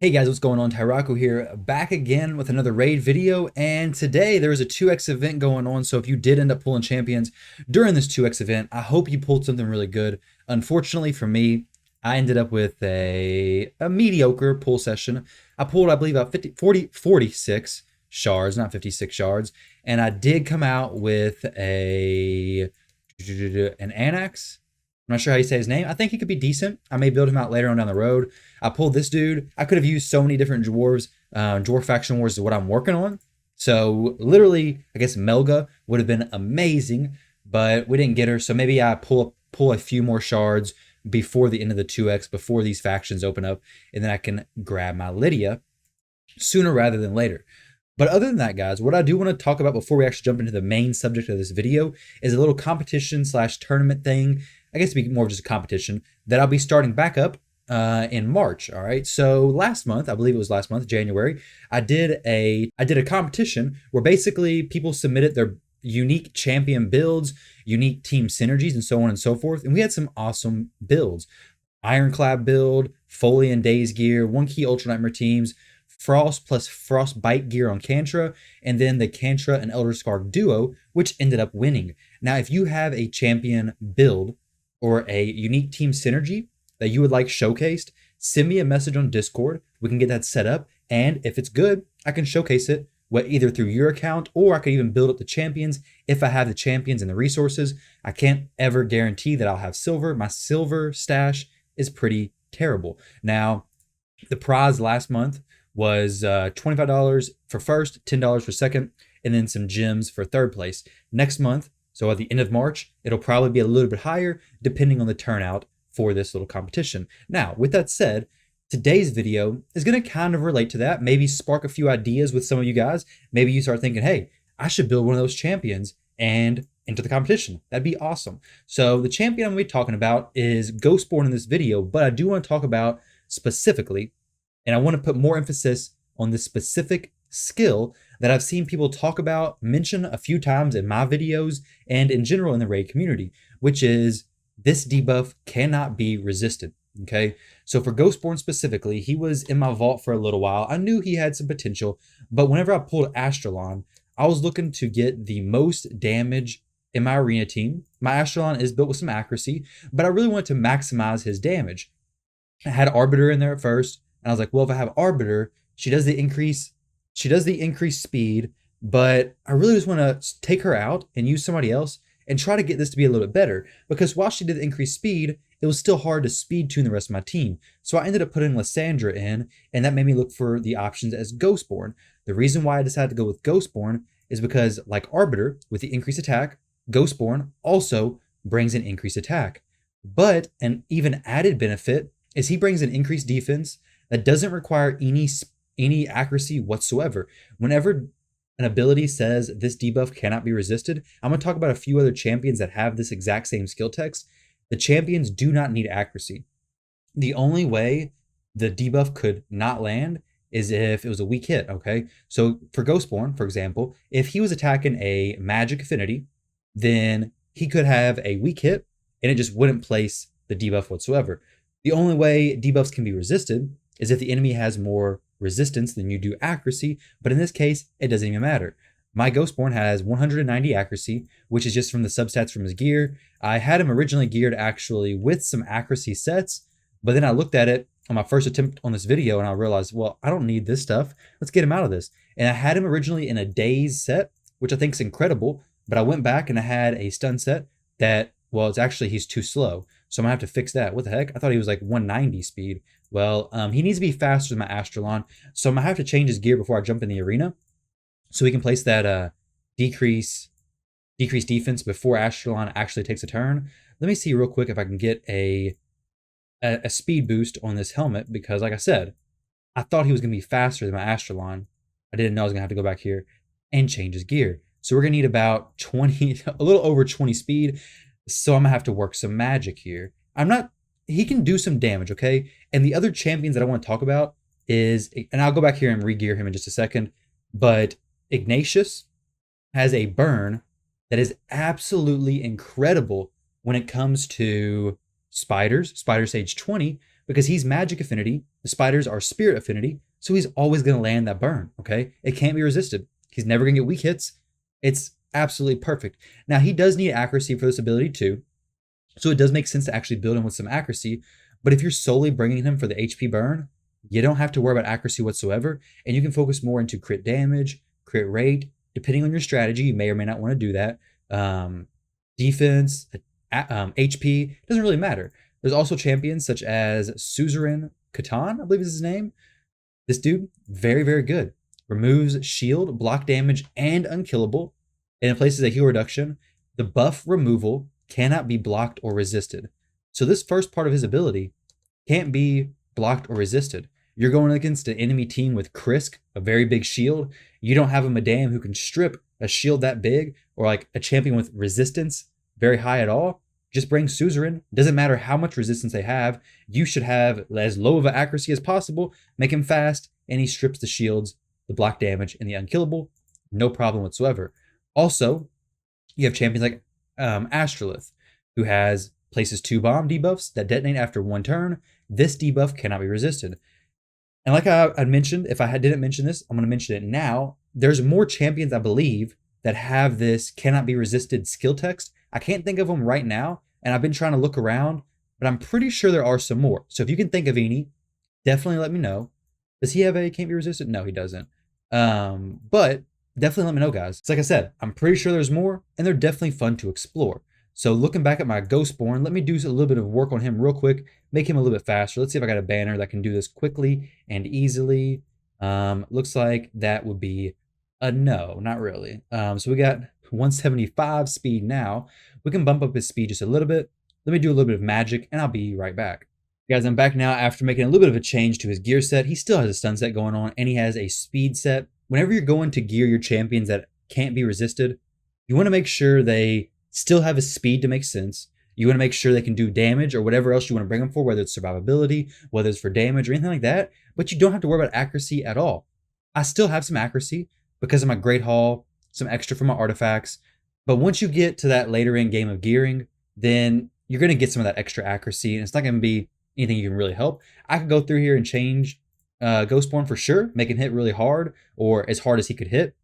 Hey guys, what's going on? Tyrauku here, back again with another raid video, and today there is a 2x event going on, so if you did end up pulling champions during this 2x event, I hope you pulled something really good. Unfortunately for me, I ended up with a mediocre pull session. I pulled, I believe, about 46 shards, not 56 shards, and I did come out with an Anax. I'm not sure how you say his name. I think he could be decent. I may build him out later on down the road. I pulled this dude. I could have used so many different dwarves. Dwarf Faction Wars is what I'm working on. So literally, I guess Melga would have been amazing, but we didn't get her. So maybe I pull a few more shards before the end of the 2x, before these factions open up, and then I can grab my Lydia sooner rather than later. But other than that, guys, what I do want to talk about before we actually jump into the main subject of this video is a little competition slash tournament thing. I guess it'd be more of just a competition that I'll be starting back up in March. All right. So last month, I believe it was last month, January, I did a competition where basically people submitted their unique champion builds, unique team synergies, and so on and so forth. And we had some awesome builds. Ironclad build, Foley and Daze gear, one key Ultra Nightmare teams, Frost plus Frostbite gear on Kantra, and then the Kantra and Elder Scarf duo, which ended up winning. Now, if you have a champion build or a unique team synergy that you would like showcased, send me a message on Discord. We can get that set up, and if it's good, I can showcase it either through your account, or I could even build up the champions if I have the champions and the resources. I can't ever guarantee that I'll have silver. My silver stash is pretty terrible. Now, the prize last month was $25 for first, $10 for second, and then some gems for third place. Next month, so at the end of March, it'll probably be a little bit higher depending on the turnout for this little competition. Now, with that said, today's video is going to kind of relate to that, maybe spark a few ideas with some of you guys. Maybe you start thinking, hey, I should build one of those champions and enter the competition. That'd be awesome. So the champion I'm going to be talking about is Ghostborn in this video, but I do want to talk about specifically, and I want to put more emphasis on this specific skill that I've seen people talk about, mention a few times in my videos and in general in the raid community, which is this debuff cannot be resisted. Okay, so for Ghostborn specifically, he was in my vault for a little while. I knew he had some potential, but whenever I pulled Astralith, I was looking to get the most damage in my arena team. My Astralith is built with some accuracy, but I really wanted to maximize his damage. I had Arbiter in there at first, and I was like, well, if I have Arbiter, she does the increased speed, but I really just want to take her out and use somebody else and try to get this to be a little bit better, because while she did the increased speed, it was still hard to speed tune the rest of my team. So I ended up putting Lysandra in, and that made me look for the options as Ghostborn. The reason why I decided to go with Ghostborn is because, like Arbiter, with the increased attack, Ghostborn also brings an increased attack. But an even added benefit is he brings an increased defense that doesn't require any accuracy whatsoever. Whenever an ability says this debuff cannot be resisted, I'm going to talk about a few other champions that have this exact same skill text. The champions do not need accuracy. The only way the debuff could not land is if it was a weak hit, okay? So for Ghostborn, for example, if he was attacking a magic affinity, then he could have a weak hit and it just wouldn't place the debuff whatsoever. The only way debuffs can be resisted is if the enemy has more resistance than you do accuracy, but in this case, it doesn't even matter. My Ghostborn has 190 accuracy, which is just from the substats from his gear. I had him originally geared actually with some accuracy sets, but then I looked at it on my first attempt on this video and I realized, well, I don't need this stuff. Let's get him out of this. And I had him originally in a Daze set, which I think is incredible, but I went back and I had a stun set that, well, it's actually, he's too slow. So I'm gonna have to fix that. What the heck? I thought he was like 190 speed. Well, he needs to be faster than my Astralith, so I'm gonna have to change his gear before I jump in the arena, so we can place that decrease defense before Astralith actually takes a turn. Let me see real quick if I can get a speed boost on this helmet, because like I said, I thought he was gonna be faster than my Astralith. I didn't know I was gonna have to go back here and change his gear. So we're gonna need about 20, a little over 20 speed. So I'm gonna have to work some magic here. He can do some damage, okay? And the other champions that I want to talk about is, and I'll go back here and re-gear him in just a second, but Ignatius has a burn that is absolutely incredible when it comes to Spider Sage 20, because he's magic affinity. The spiders are spirit affinity. So he's always going to land that burn. Okay. It can't be resisted. He's never going to get weak hits. It's absolutely perfect. Now he does need accuracy for this ability too. So it does make sense to actually build him with some accuracy. But if you're solely bringing him for the HP burn, you don't have to worry about accuracy whatsoever. And you can focus more into crit damage, crit rate. Depending on your strategy, you may or may not want to do that. Defense, HP, doesn't really matter. There's also champions such as Suzerain Katonn, I believe is his name. This dude, very, very good. Removes shield, block damage, and unkillable. And it places a heal reduction. The buff removal cannot be blocked or resisted. So this first part of his ability can't be blocked or resisted. You're going against an enemy team with Krisk, a very big shield. You don't have a Madame who can strip a shield that big, or like a champion with resistance very high at all. Just bring Suzerain. Doesn't matter how much resistance they have. You should have as low of an accuracy as possible. Make him fast, and he strips the shields, the block damage, and the unkillable. No problem whatsoever. Also, you have champions like Astralith, who has places 2 bomb debuffs that detonate after 1 turn. This debuff cannot be resisted. And like I mentioned, if I didn't mention this, I'm going to mention it now. There's more champions, I believe, that have this cannot be resisted skill text. I can't think of them right now, and I've been trying to look around, but I'm pretty sure there are some more. So if you can think of any, definitely let me know. Does he have a can't be resisted? No, he doesn't. But definitely let me know, guys. It's like I said, I'm pretty sure there's more, and they're definitely fun to explore. So looking back at my Ghostborn, let me do a little bit of work on him real quick, make him a little bit faster. Let's see if I got a banner that can do this quickly and easily. Looks like that would be a no, not really. So we got 175 speed now. We can bump up his speed just a little bit. Let me do a little bit of magic, and I'll be right back. Guys, I'm back now after making a little bit of a change to his gear set. He still has a stun set going on, and he has a speed set. Whenever you're going to gear your champions that can't be resisted, you want to make sure they still have a speed to make sense. You want to make sure they can do damage or whatever else you want to bring them for, whether it's survivability, whether it's for damage or anything like that, but you don't have to worry about accuracy at all. I still have some accuracy because of my Great Hall, some extra for my artifacts, but once you get to that later in game of gearing, then you're going to get some of that extra accuracy, and it's not going to be anything you can really help. I could go through here and change Ghostborn for sure, make him hit really hard or as hard as he could hit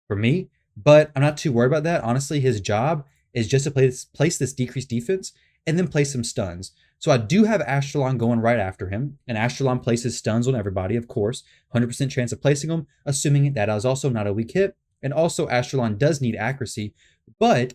for me, but I'm not too worried about that. Honestly, his job is just to place this decreased defense and then place some stuns. So I do have Astralon going right after him, and Astralon places stuns on everybody, of course, 100% chance of placing them, assuming that is also not a weak hit, and also Astralon does need accuracy, but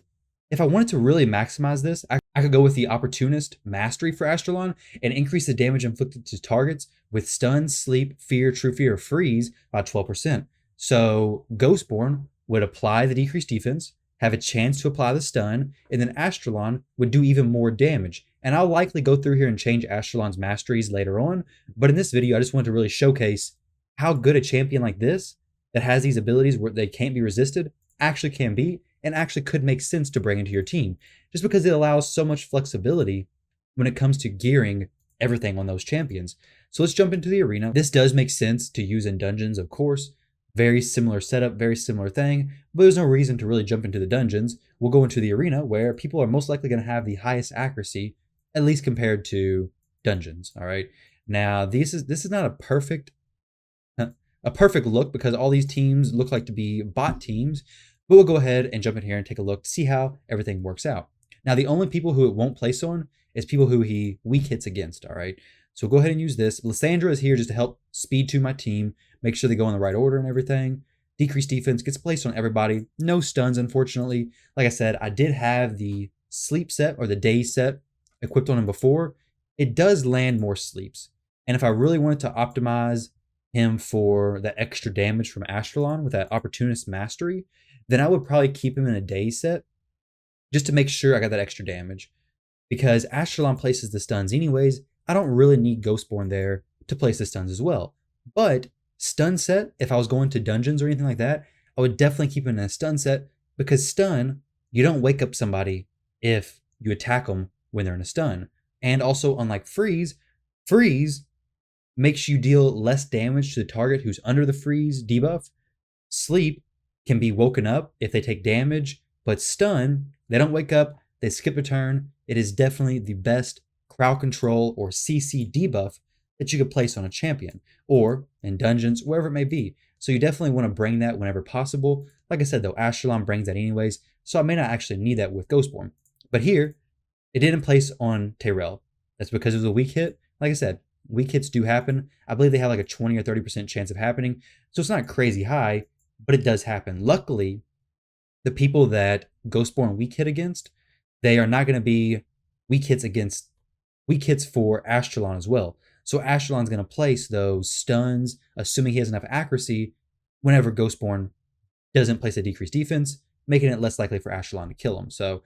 if I wanted to really maximize this, I could go with the Opportunist Mastery for Astralon and increase the damage inflicted to targets with stun, sleep, fear, true fear, or freeze by 12%. So Ghostborn would apply the decreased defense, have a chance to apply the stun, and then Astralon would do even more damage. And I'll likely go through here and change Astralon's masteries later on, but in this video, I just wanted to really showcase how good a champion like this, that has these abilities where they can't be resisted, actually can be, and actually could make sense to bring into your team, just because it allows so much flexibility when it comes to gearing everything on those champions. So let's jump into the arena. This does make sense to use in dungeons, of course. Very similar setup, very similar thing, but there's no reason to really jump into the dungeons. We'll go into the arena where people are most likely going to have the highest accuracy, at least compared to dungeons. All right. Now this is not a perfect look because all these teams look like to be bot teams, but we'll go ahead and jump in here and take a look to see how everything works out. Now the only people who it won't place on is people who he weak hits against. All right. So go ahead and use this. Lysandra is here just to help speed to my team, make sure they go in the right order and everything. Decreased defense gets placed on everybody. No stuns, unfortunately. Like I said, I did have the sleep set or the day set equipped on him before. It does land more sleeps. And if I really wanted to optimize him for that extra damage from Astralon with that Opportunist Mastery, then I would probably keep him in a day set just to make sure I got that extra damage. Because Astralon places the stuns anyways, I don't really need Ghostborn there to place the stuns as well. But stun set, if I was going to dungeons or anything like that, I would definitely keep him in a stun set because stun, you don't wake up somebody if you attack them when they're in a stun. And also, unlike freeze makes you deal less damage to the target who's under the freeze debuff. Sleep can be woken up if they take damage, but stun, they don't wake up, they skip a turn. It is definitely the best crowd control or CC debuff that you could place on a champion or in dungeons, wherever it may be. So you definitely want to bring that whenever possible. Like I said, though, Astralith brings that anyways, so I may not actually need that with Ghostborn. But here, it didn't place on Tyrell. That's because it was a weak hit. Like I said, weak hits do happen. I believe they have like a 20 or 30% chance of happening. So it's not crazy high, but it does happen. Luckily, the people that Ghostborn weak hit against, they are not going to be weak hits for Astralith as well. So Astralith's going to place those stuns, assuming he has enough accuracy, whenever Ghostborn doesn't place a decreased defense, making it less likely for Astralith to kill him. So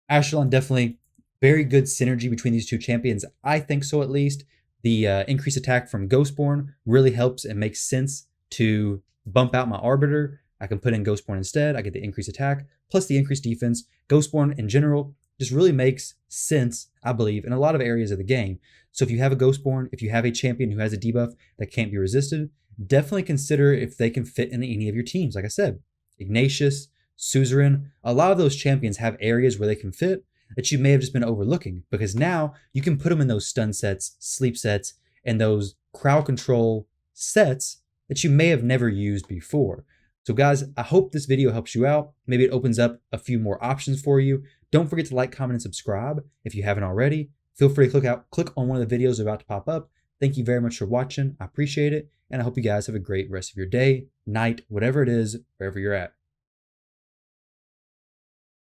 Astralith definitely very good synergy between these two champions. I think so, at least. The increased attack from Ghostborn really helps and makes sense to bump out my Arbiter. I can put in Ghostborn instead. I get the increased attack plus the increased defense. Ghostborn in general just really makes sense, I believe, in a lot of areas of the game. So if you have a Ghostborn, if you have a champion who has a debuff that can't be resisted, definitely consider if they can fit in any of your teams. Like I said, Ignatius, Suzerain, a lot of those champions have areas where they can fit that you may have just been overlooking, because now you can put them in those stun sets, sleep sets, and those crowd control sets that you may have never used before. So guys, I hope this video helps you out. Maybe it opens up a few more options for you. Don't forget to like, comment, and subscribe if you haven't already. Feel free to click on one of the videos about to pop up. Thank you very much for watching. I appreciate it. And I hope you guys have a great rest of your day, night, whatever it is, wherever you're at.